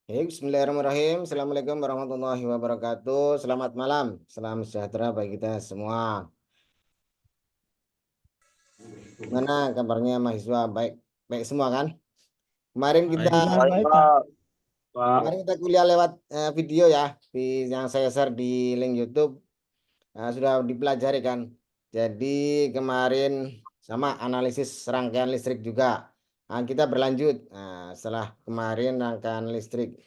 Bismillahirrahmanirrahim. Assalamualaikum warahmatullahi wabarakatuh. Selamat malam. Salam sejahtera bagi kita semua. Gimana kabarnya mahasiswa? Baik, baik semua kan? Kemarin kita Baik. Baik, Pak. kemarin kita kuliah lewat video ya, yang saya share di link YouTube. Sudah dipelajari kan? Jadi kemarin sama analisis rangkaian listrik juga. Kita berlanjut. Setelah kemarin rangkaian listrik.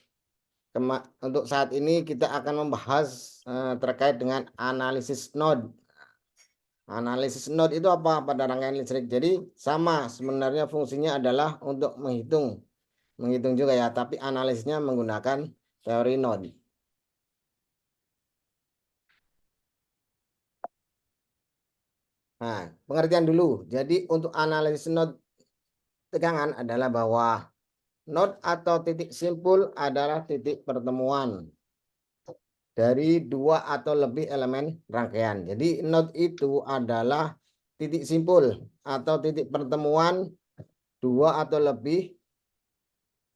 Untuk saat ini kita akan membahas terkait dengan analisis node. Analisis node itu apa pada rangkaian listrik? Jadi sama sebenarnya fungsinya adalah untuk menghitung juga ya, tapi analisisnya menggunakan teori node. Nah, pengertian dulu. Jadi untuk analisis node tegangan adalah bahwa node atau titik simpul adalah titik pertemuan dari dua atau lebih elemen rangkaian. Jadi node itu adalah titik simpul atau titik pertemuan dua atau lebih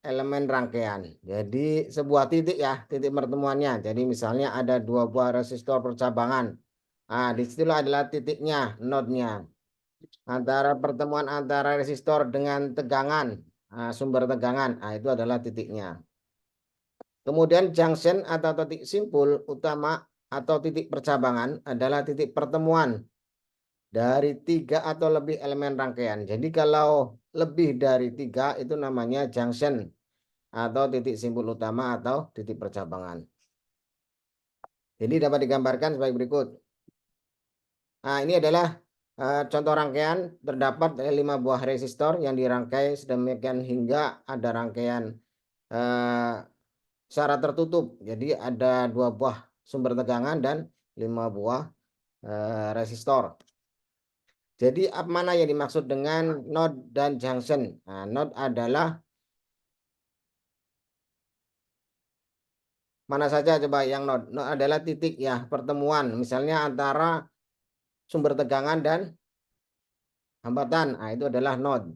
elemen rangkaian. Jadi sebuah titik ya, titik pertemuannya. Jadi misalnya ada dua buah resistor percabangan. Disitulah adalah titiknya, node-nya. Antara pertemuan antara resistor dengan tegangan, sumber tegangan, itu adalah titiknya. Kemudian junction atau titik simpul utama atau titik percabangan adalah titik pertemuan dari tiga atau lebih elemen rangkaian. Jadi kalau lebih dari tiga itu namanya junction atau titik simpul utama atau titik percabangan. Jadi dapat digambarkan sebagai berikut. Ini adalah contoh rangkaian. Terdapat 5 buah resistor yang dirangkai sedemikian hingga ada rangkaian secara tertutup. Jadi ada 2 buah sumber tegangan dan 5 buah resistor. Jadi mana yang dimaksud dengan node dan junction? Node adalah mana saja coba yang node? Node adalah titik ya pertemuan. Misalnya antara sumber tegangan dan hambatan. Itu adalah node.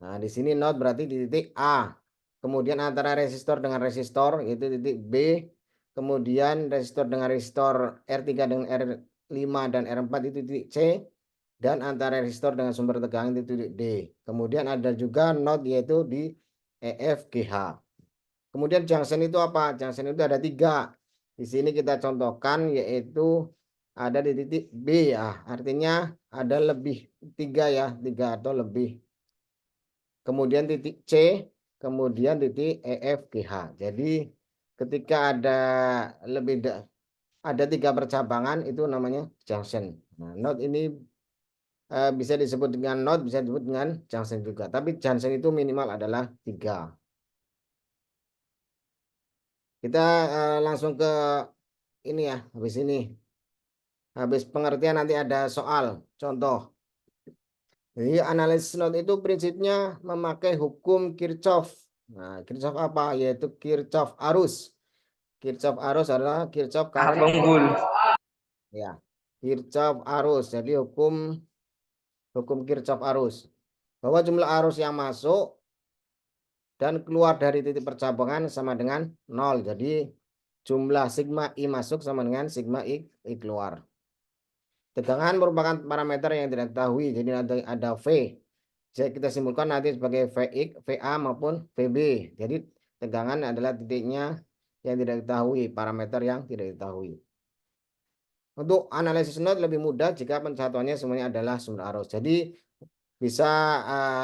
Di sini node berarti di titik A. Kemudian antara resistor dengan resistor itu titik B. Kemudian resistor dengan resistor R3 dengan R5 dan R4 itu titik C. Dan antara resistor dengan sumber tegangan itu titik D. Kemudian ada juga node yaitu di EFGH. Kemudian junction itu apa? Junction itu ada 3. Di sini kita contohkan yaitu ada di titik B ya. Artinya ada lebih 3 ya, 3 atau lebih. Kemudian titik C, kemudian titik EFGH. Jadi ketika ada 3 percabangan itu namanya junction. Node ini bisa disebut dengan node, bisa disebut dengan junction juga. Tapi junction itu minimal adalah 3. Kita langsung ke ini ya, habis ini. Habis pengertian nanti ada soal, contoh. Jadi analisis node itu prinsipnya memakai hukum Kirchhoff. Kirchhoff apa? Yaitu Kirchhoff arus. Kirchhoff arus adalah Kirchhoff current. Ya, Kirchhoff arus. Jadi hukum Kirchhoff arus. Bahwa jumlah arus yang masuk dan keluar dari titik percabangan sama dengan 0. Jadi jumlah sigma I masuk sama dengan sigma I keluar. Tegangan merupakan parameter yang tidak diketahui. Jadi ada V. Jadi kita simpulkan nanti sebagai VX, VA maupun VB. Jadi tegangan adalah titiknya yang tidak diketahui, parameter yang tidak diketahui. Untuk analisis node lebih mudah jika pencatuannya semuanya adalah sumber arus. Jadi bisa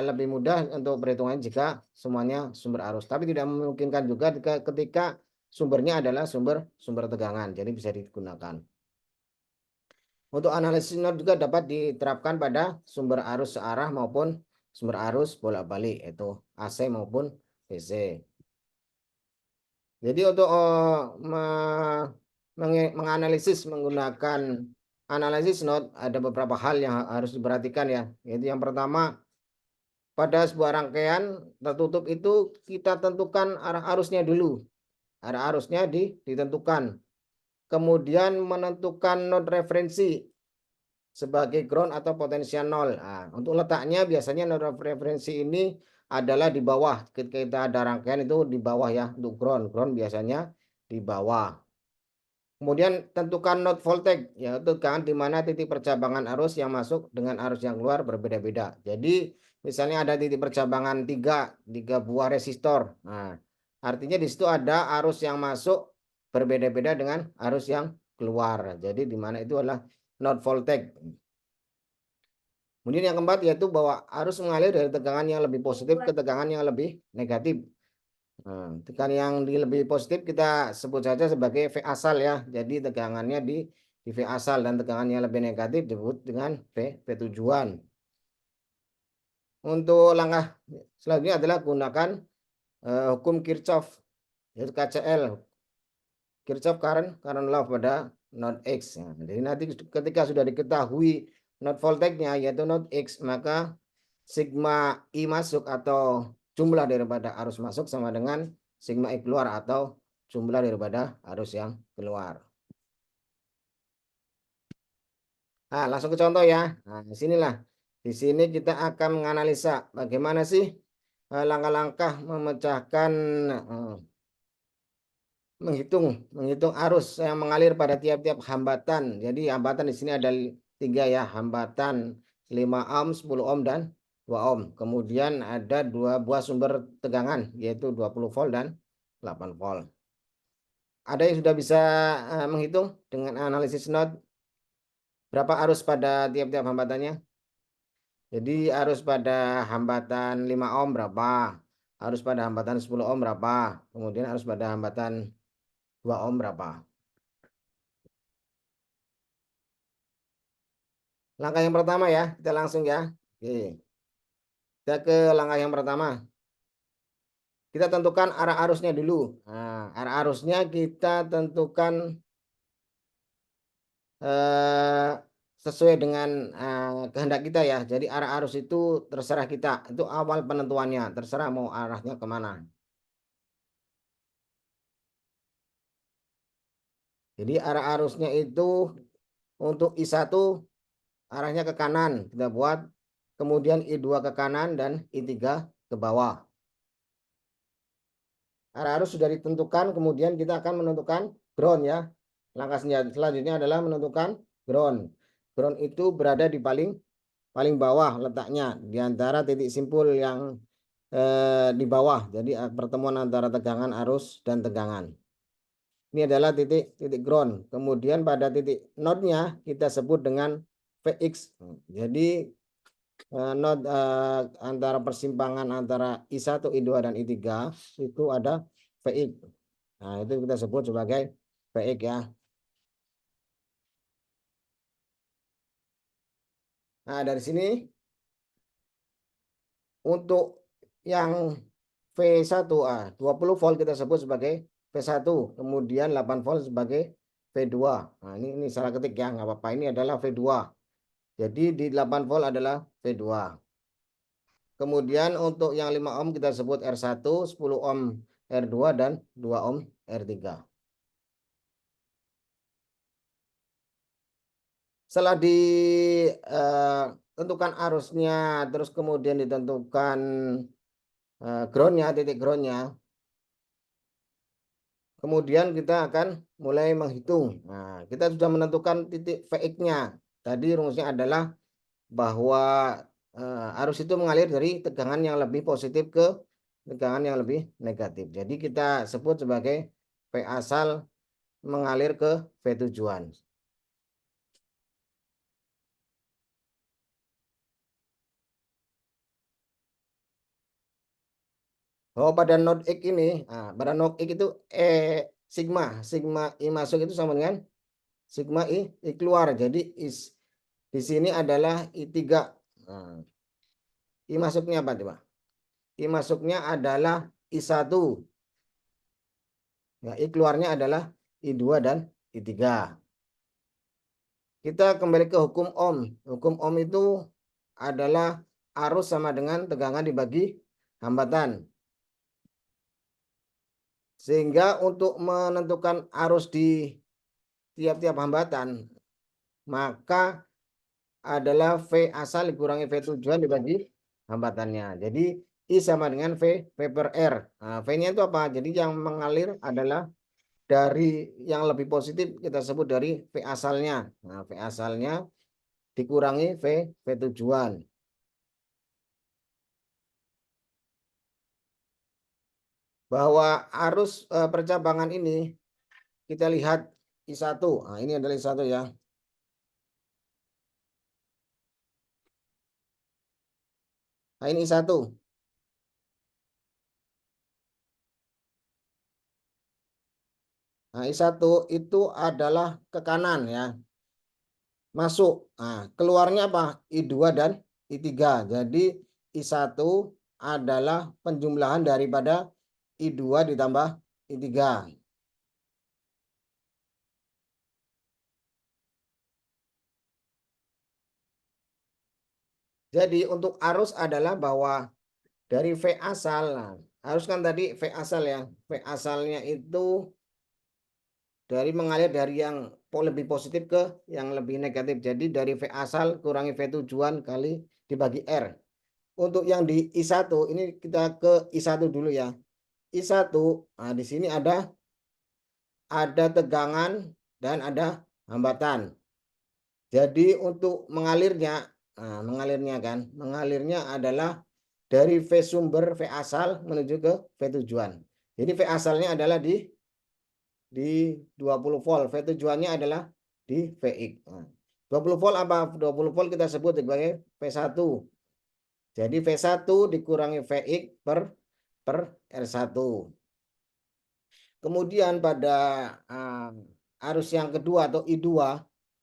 lebih mudah untuk perhitungan jika semuanya sumber arus. Tapi tidak memungkinkan juga ketika sumbernya adalah sumber tegangan. Jadi bisa digunakan. Untuk analisis node juga dapat diterapkan pada sumber arus searah maupun sumber arus bolak-balik, yaitu AC maupun DC. Jadi untuk menganalisis menggunakan analisis node ada beberapa hal yang harus diperhatikan ya. Yaitu yang pertama, pada sebuah rangkaian tertutup itu kita tentukan arah arusnya dulu. Arah arusnya ditentukan. Kemudian menentukan node referensi sebagai ground atau potensial 0. Untuk letaknya biasanya node referensi ini adalah di bawah. Ketika kita ada rangkaian itu di bawah ya, untuk ground. Ground biasanya di bawah. Kemudian tentukan node voltage, yaitu tegangan di mana titik percabangan arus yang masuk dengan arus yang keluar berbeda-beda. Jadi misalnya ada titik percabangan tiga buah resistor. Nah, artinya di situ ada arus yang masuk berbeda-beda dengan arus yang keluar. Jadi di mana itu adalah node voltage. Kemudian yang keempat yaitu bahwa arus mengalir dari tegangan yang lebih positif ke tegangan yang lebih negatif. Nah, tegangan yang lebih positif kita sebut saja sebagai V asal ya. Jadi tegangannya di V asal, dan tegangan yang lebih negatif disebut dengan V tujuan. Untuk langkah selanjutnya adalah gunakan hukum Kirchhoff, yaitu KCL, Kirchhoff current law pada node X. Nah, jadi nanti ketika sudah diketahui node voltage-nya yaitu node X, maka sigma I masuk atau jumlah daripada arus masuk sama dengan sigma I keluar atau jumlah daripada arus yang keluar. Nah, langsung ke contoh ya. Nah, di sinilah. Di sini kita akan menganalisa bagaimana sih langkah-langkah memecahkan menghitung arus yang mengalir pada tiap-tiap hambatan. Jadi hambatan di sini ada 3 ya, hambatan 5 ohm, 10 ohm dan 2 ohm. Kemudian ada 2 buah sumber tegangan yaitu 20 volt dan 8 volt. Ada yang sudah bisa menghitung dengan analisis node berapa arus pada tiap-tiap hambatannya? Jadi arus pada hambatan 5 ohm berapa? Arus pada hambatan 10 ohm berapa? Kemudian arus pada hambatan 2 ohm berapa? Langkah yang pertama ya, kita langsung ya. Oke. Kita ke langkah yang pertama. Kita tentukan arah arusnya dulu. Nah, arah arusnya kita tentukan sesuai dengan kehendak kita ya. Jadi arah arus itu terserah kita. Itu awal penentuannya. Terserah mau arahnya kemana. Jadi arah arusnya itu untuk I1 arahnya ke kanan. Kita buat. Kemudian I2 ke kanan dan I3 ke bawah. Arah arus sudah ditentukan, kemudian kita akan menentukan ground ya. Langkah selanjutnya adalah menentukan ground. Ground itu berada di paling bawah letaknya di antara titik simpul yang di bawah. Jadi pertemuan antara tegangan arus dan tegangan. Ini adalah titik ground. Kemudian pada titik node-nya kita sebut dengan VX. Jadi node antara persimpangan antara I1, I2 dan I3 itu ada VX. Nah, itu kita sebut sebagai VX ya. Nah, dari sini untuk yang V1 20 volt kita sebut sebagai V1, kemudian 8 volt sebagai V2. Nah, ini salah ketik ya, nggak apa-apa. Ini adalah V2. Jadi di 8 volt adalah V2. Kemudian untuk yang 5 ohm kita sebut R1, 10 ohm R2 dan 2 ohm R3. Setelah ditentukan arusnya, terus kemudian ditentukan groundnya, titik groundnya, kemudian kita akan mulai menghitung. Nah, kita sudah menentukan titik VX-nya. Tadi rumusnya adalah bahwa arus itu mengalir dari tegangan yang lebih positif ke tegangan yang lebih negatif. Jadi kita sebut sebagai V asal mengalir ke V tujuan. Oh, pada node X ini, pada node X itu sigma I masuk itu sama dengan sigma I keluar. Jadi di sini adalah I3. Nah, I masuknya apa coba? I masuknya adalah I1. Ya, I keluarnya adalah I2 dan I3. Kita kembali ke hukum Ohm. Hukum Ohm itu adalah arus sama dengan tegangan dibagi hambatan. Sehingga untuk menentukan arus di tiap-tiap hambatan, maka adalah V asal dikurangi V tujuan dibagi hambatannya. Jadi I sama dengan V per R. Nah, V-nya itu apa? Jadi yang mengalir adalah dari yang lebih positif kita sebut dari V asalnya. Nah, V asalnya dikurangi V tujuan. Bahwa arus percabangan ini kita lihat I1. Nah, ini adalah I1 ya. Nah, ini I1. Nah, I1 itu adalah ke kanan ya. Masuk. Nah, keluarnya apa? I2 dan I3. Jadi I1 adalah penjumlahan daripada I2 ditambah I3. Jadi untuk arus adalah bahwa dari V asal, nah, arus kan tadi V asal ya. V asalnya itu dari mengalir dari yang lebih positif ke yang lebih negatif. Jadi dari V asal kurangi V tujuan kali dibagi R. Untuk yang di I1 ini kita ke I1 dulu ya. I1, nah di sini ada tegangan dan ada hambatan. Jadi untuk mengalirnya, nah, mengalirnya adalah dari V sumber V asal menuju ke V tujuan. Jadi V asalnya adalah di 20 volt, V tujuannya adalah di VX. Nah, 20 volt apa? 20 volt kita sebut sebagai V1. Jadi V1 dikurangi VX per R1. Kemudian pada arus yang kedua atau I2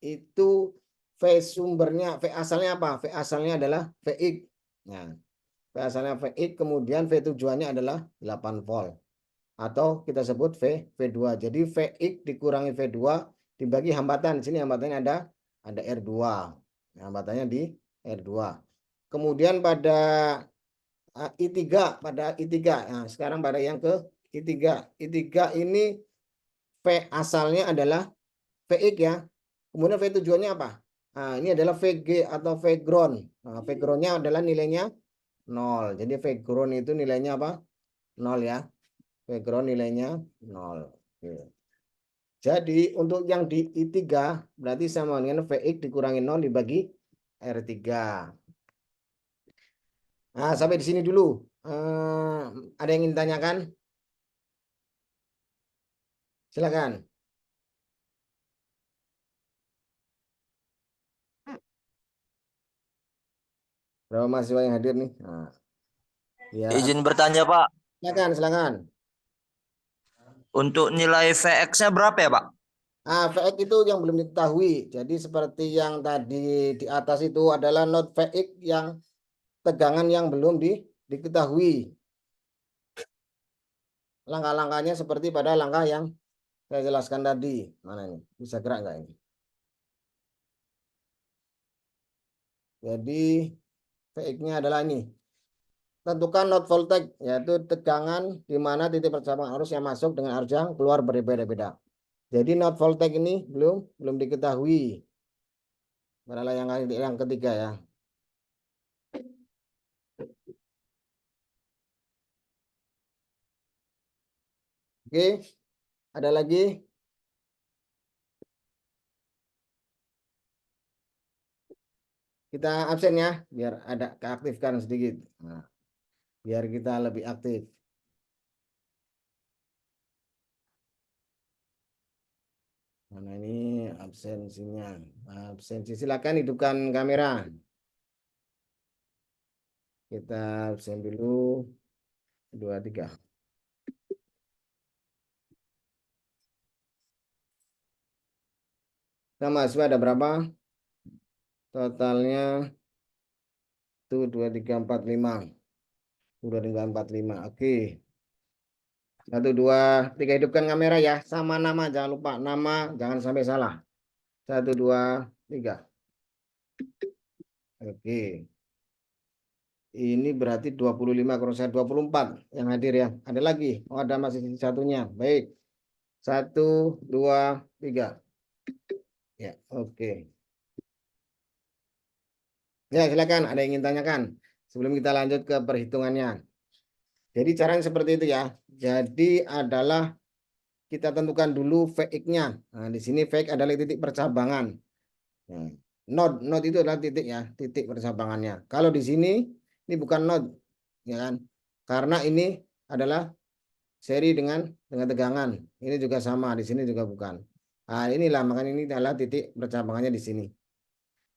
itu V sumbernya, V asalnya apa? V asalnya adalah VX. Nah, V asalnya VX, kemudian V tujuannya adalah 8 volt. Atau kita sebut V2. Jadi VX dikurangi V2 dibagi hambatan. Sini hambatannya ada R2. Hambatannya di R2. Kemudian pada I3, Nah, sekarang pada yang ke I3. I3 ini V asalnya adalah VX ya. Kemudian V tujuannya apa? Nah, ini adalah VG atau V ground. Nah, V groundnya adalah nilainya 0. Jadi V ground itu nilainya apa? 0 ya. V ground nilainya 0. Oke. Jadi untuk yang di I3 berarti sama dengan VX dikurangi 0 dibagi R3. Nah, sampai di sini dulu. Ada yang ingin tanyakan? Silakan. Berapa mahasiswa yang hadir nih? Nah, biar Izin bertanya, Pak. silakan. Untuk nilai VX-nya berapa ya, Pak? VX itu yang belum diketahui. Jadi seperti yang tadi di atas itu adalah not VX yang tegangan yang belum diketahui. Langkah-langkahnya seperti pada langkah yang saya jelaskan tadi. Mana ini? Bisa gerak nggak ini? Jadi VX-nya adalah ini. Tentukan not voltage, yaitu tegangan di mana titik percabangan arus yang masuk dengan arus yang keluar berbeda-beda. Jadi not voltage ini belum diketahui. Adalah yang ketiga ya. Oke, ada lagi? Kita absen ya, biar ada keaktifkan sedikit. Nah, biar kita lebih aktif. Mana ini absensinya? Absensi, silakan hidupkan kamera. Kita absen dulu. 2, 3. Kita mahasiswa ada berapa? Totalnya itu 2, 3, 4, 5. 2, 3, 4, 5. Oke. 1, 2, 3 hidupkan kamera ya. Sama nama, jangan lupa nama, jangan sampai salah. 1, 2, 3. Oke. Ini berarti 25 kurang 24 yang hadir ya. Ada lagi? Oh, ada masih satunya. Baik. 1, 2, 3. Ya, oke. Ya, silakan. Ada yang ingin tanyakan sebelum kita lanjut ke perhitungannya. Jadi caranya seperti itu ya. Jadi adalah kita tentukan dulu VX-nya. Nah, di sini VX adalah titik percabangan. Nah, node itu adalah titik ya, titik percabangannya. Kalau di sini ini bukan node, ya kan? Karena ini adalah seri dengan tegangan. Ini juga sama, di sini juga bukan. Nah, inilah makanya ini adalah titik percabangannya di sini.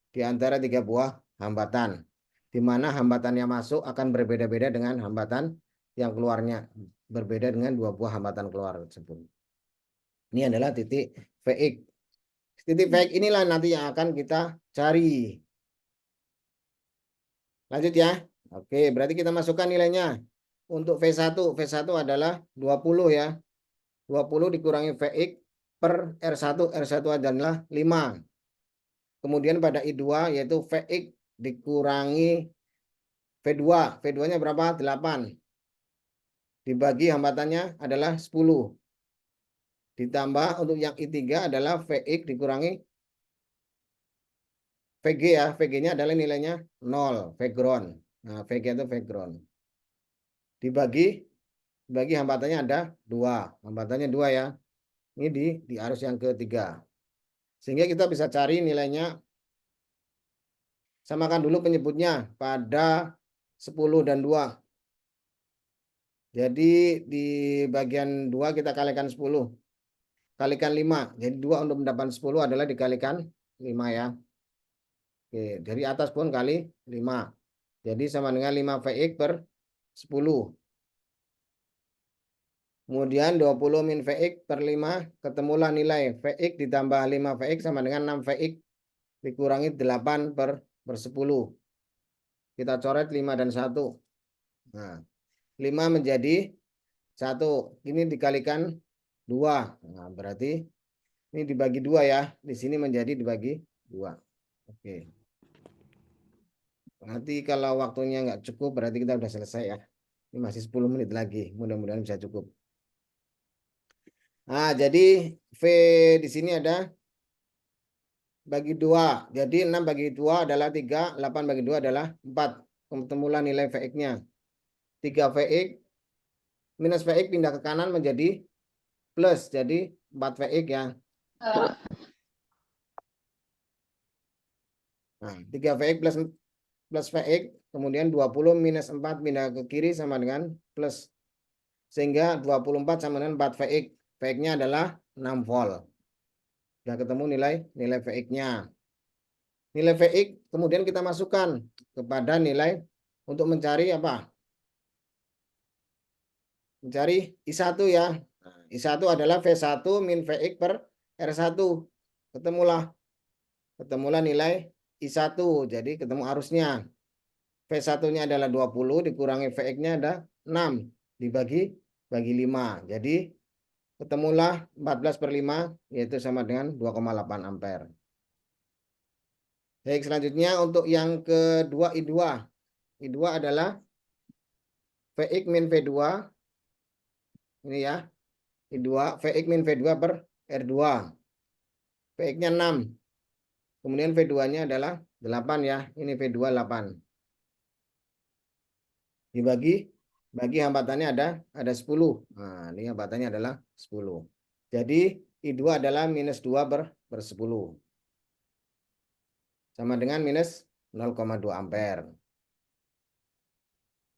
Di antara tiga buah hambatan. Di mana hambatan yang masuk akan berbeda-beda dengan hambatan yang keluarnya. Berbeda dengan dua buah hambatan keluar tersebut. Ini adalah titik VX. Titik VX inilah nanti yang akan kita cari. Lanjut ya. Oke, berarti kita masukkan nilainya. Untuk V1, V1 adalah 20 ya. 20 dikurangi VX per R1, R1 adalah 5. Kemudian pada I2 yaitu VX dikurangi V2. V2-nya berapa? 8. Dibagi hambatannya adalah 10. Ditambah untuk yang I3 adalah VX dikurangi VG ya. VG-nya adalah nilainya 0. Background. Nah, VG itu background. Dibagi hambatannya ada 2. Hambatannya 2 ya. Ini di arus yang ketiga. Sehingga kita bisa cari nilainya. Samakan dulu penyebutnya pada 10 dan 2. Jadi di bagian 2 kita kalikan 10. Kalikan 5. Jadi 2 untuk mendapatkan 10 adalah dikalikan 5 ya. Oke, dari atas pun kali 5. Jadi sama dengan 5 VX per 10. Kemudian 20 min VX per 5. Ketemulah nilai VX ditambah 5 VX sama dengan 6 VX dikurangi 8 per 10. Kita coret 5 dan 1. Nah, 5 menjadi 1. Ini dikalikan 2. Nah, berarti ini dibagi 2 ya. Di sini menjadi dibagi 2. Oke. Nanti kalau waktunya nggak cukup berarti kita udah selesai ya. Ini masih 10 menit lagi. Mudah-mudahan bisa cukup. Nah, jadi V di sini ada bagi 2. Jadi 6 bagi 2 adalah 3. 8 bagi 2 adalah 4. Ketemulah nilai VX-nya. 3 VX minus VX pindah ke kanan menjadi plus. Jadi 4 VX ya. Nah, 3 VX plus VX. Kemudian 20 minus 4 pindah ke kiri sama dengan plus. Sehingga 24 sama dengan 4 VX. VX-nya adalah 6 volt. Sudah ketemu nilai VX-nya. Nilai VX kemudian kita masukkan kepada nilai untuk mencari apa? Mencari I1 ya. Nah, I1 adalah V1 min VX per R1. Ketemulah nilai I1. Jadi ketemu arusnya. V1-nya adalah 20 dikurangi VX-nya ada 6 dibagi 5. Jadi ketemulah 14 per 5 yaitu sama dengan 2,8 ampere. Baik, selanjutnya untuk yang kedua I2. I2 adalah VX min V2. Ini ya. I2 VX min V2 per R2. VX-nya 6. Kemudian V2-nya adalah 8 ya. Ini V2 8. Bagi hambatannya ada 10. Nah, ini hambatannya adalah 10. Jadi I2 adalah minus 2 per 10. Sama dengan minus 0,2 ampere.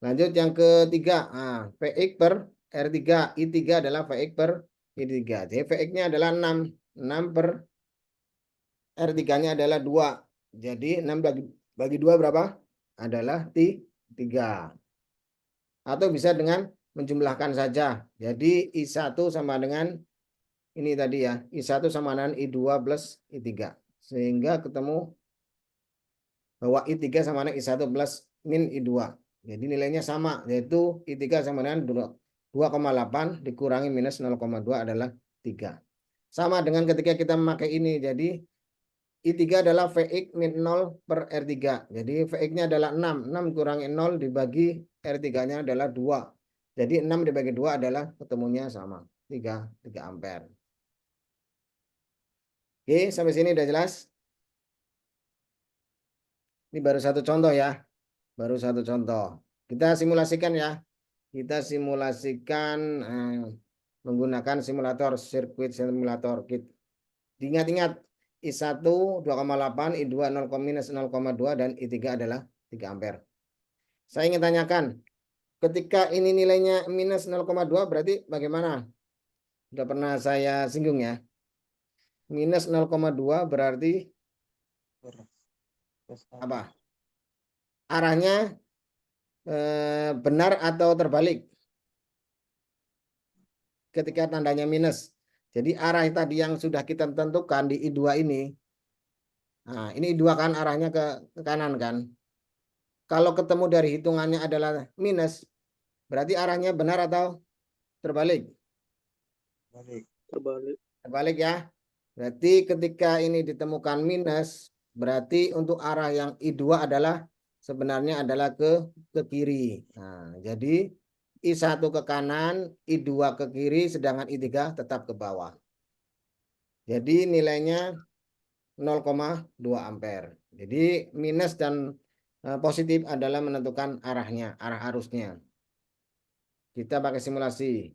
Lanjut yang ketiga. Nah, VX per R3. I3 adalah VX per I3. Jadi VX-nya adalah 6. 6 per R3-nya adalah 2. Jadi 6 bagi 2 berapa? Adalah 3. Atau bisa dengan menjumlahkan saja. Jadi I1 sama dengan ini tadi ya. I1 sama dengan I2 plus I3. Sehingga ketemu bahwa I3 sama dengan I1 plus min I2. Jadi nilainya sama. Yaitu I3 sama dengan 2,8 dikurangi minus 0,2 adalah 3. Sama dengan ketika kita memakai ini. Jadi I3 adalah VX min 0 per R3. Jadi VX-nya adalah 6. 6 kurangi 0 dibagi R3-nya adalah 2. Jadi 6 dibagi 2 adalah ketemunya sama. 3 ampere. Oke, sampai sini udah jelas? Ini baru satu contoh ya. Baru satu contoh. Kita simulasikan ya. kita simulasikan menggunakan simulator sirkuit simulator. Ingat-ingat I1 2,8, I2 0,2 dan I3 adalah 3 ampere. Saya ingin tanyakan, ketika ini nilainya minus 0,2 berarti bagaimana? Sudah pernah saya singgung ya. Minus 0,2 berarti apa? Arahnya benar atau terbalik? Ketika tandanya minus. Jadi arah tadi yang sudah kita tentukan di I2 ini. Nah, ini I2 kan arahnya ke kanan kan. Kalau ketemu dari hitungannya adalah minus, berarti arahnya benar atau terbalik? Terbalik. Terbalik ya. Berarti ketika ini ditemukan minus, berarti untuk arah yang I2 adalah sebenarnya adalah ke kiri. Nah, jadi I1 ke kanan, I2 ke kiri, sedangkan I3 tetap ke bawah. Jadi nilainya 0,2 ampere. Jadi minus dan positif adalah menentukan arahnya, arah arusnya. Kita pakai simulasi.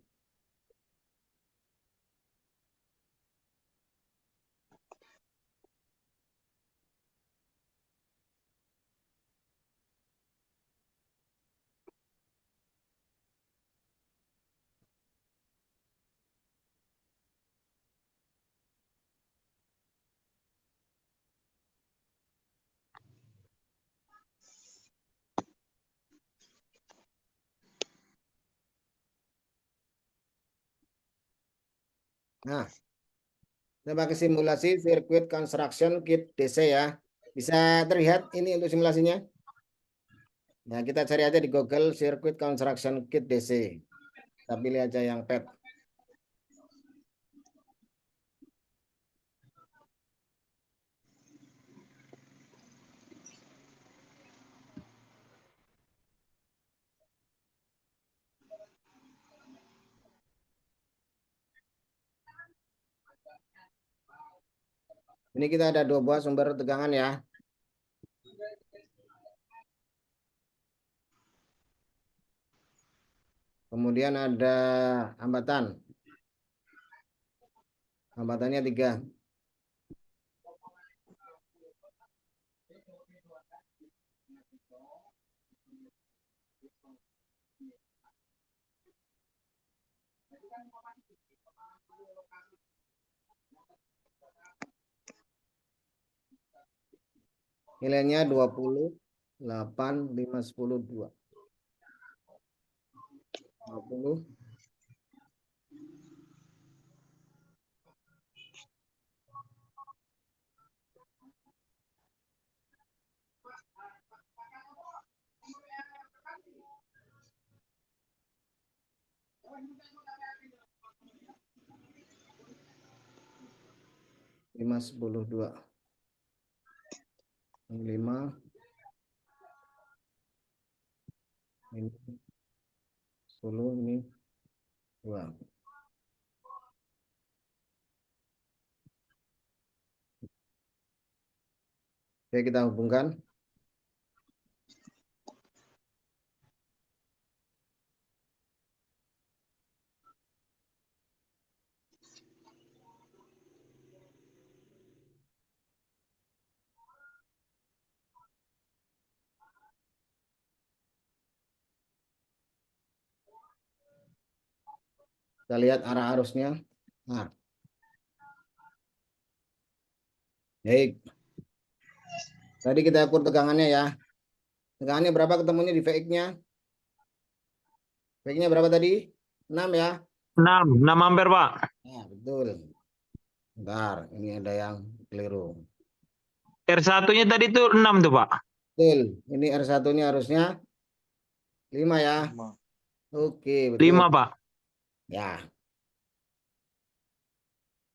Nah, kita pakai simulasi sirkuit construction kit DC ya. Bisa terlihat ini untuk simulasinya? Nah, kita cari aja di Google Circuit Construction Kit DC. Kita pilih aja yang PET. Ini kita ada 2 buah sumber tegangan ya. Kemudian ada hambatan. Hambatannya 3. Nilainya 20, 8, 5, 10, 2. 20. Lima, 10, 2. 5. Ini 10, ini 2. Oke, kita hubungkan. Kita lihat arah arusnya. Nah. Baik. Tadi kita ukur tegangannya ya. Tegangannya berapa ketemunya di VX-nya? VX-nya berapa tadi? 6 ya? 6 ampere, Pak. Ya, betul. Bentar, ini ada yang keliru. R1-nya tadi tuh 6 tuh, Pak. Betul. Ini R1-nya harusnya 5 ya. Oke, betul. 5, Pak. Ya.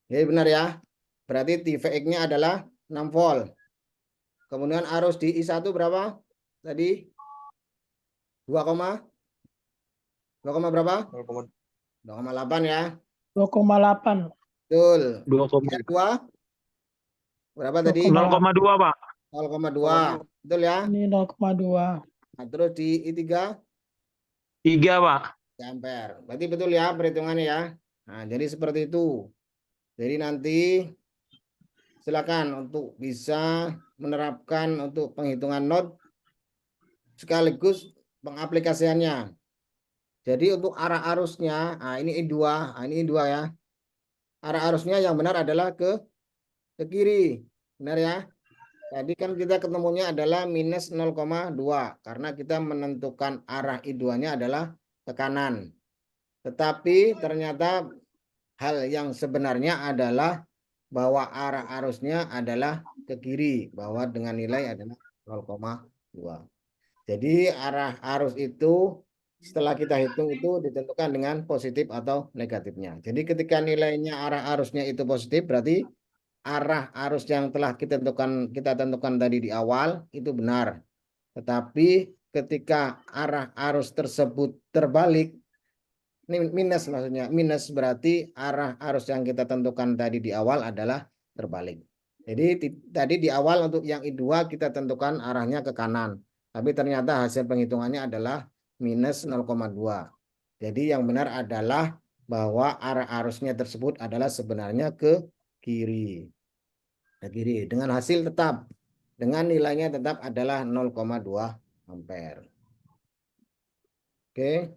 Jadi benar ya. Berarti TVX-nya adalah 6 volt. Kemudian arus di I1 berapa? Tadi 2, 2, berapa? 2,8 ya. 2,8. Betul. 2,2. I2 berapa tadi? 0,2, Pak. 0,2. Betul ya. Ini 0,2. Nah, terus di I3 3 Pak. 3 ampere. Berarti betul ya perhitungannya ya. Nah, jadi seperti itu. Jadi nanti silakan untuk bisa menerapkan untuk penghitungan not sekaligus pengaplikasiannya. Jadi untuk arah arusnya, nah ini I2, nah ini I2 ya. Arah arusnya yang benar adalah ke kiri. Benar ya? Tadi kan kita ketemunya adalah minus 0,2 karena kita menentukan arah I2-nya adalah ke kanan. Tetapi ternyata hal yang sebenarnya adalah bahwa arah arusnya adalah ke kiri, bahwa dengan nilai adalah 0,2. Jadi arah arus itu setelah kita hitung itu ditentukan dengan positif atau negatifnya. Jadi ketika nilainya arah arusnya itu positif, berarti arah arus yang telah kita tentukan tadi di awal itu benar. Tetapi ketika arah arus tersebut terbalik, ini minus maksudnya, minus berarti arah arus yang kita tentukan tadi di awal adalah terbalik. Jadi tadi di awal untuk yang I2 kita tentukan arahnya ke kanan. Tapi ternyata hasil penghitungannya adalah minus 0,2. Jadi yang benar adalah bahwa arah arusnya tersebut adalah sebenarnya ke kiri. Ke kiri. Dengan hasil tetap. Dengan nilainya tetap adalah 0,2 ampere. Oke.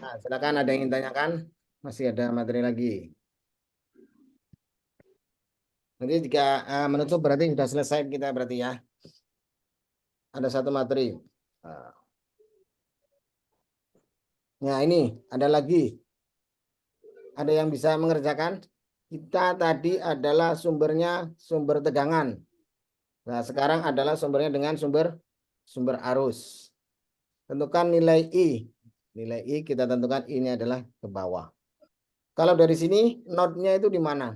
Nah, silakan ada yang ingin tanyakan? Masih ada materi lagi. Nanti jika menutup berarti sudah selesai kita berarti ya. Ada satu materi. Nah ini ada lagi. Ada yang bisa mengerjakan? Kita tadi adalah sumbernya sumber tegangan. Nah sekarang adalah sumbernya dengan sumber arus. Tentukan nilai I. Nilai I kita tentukan I ini adalah ke bawah. Kalau dari sini node-nya itu di mana?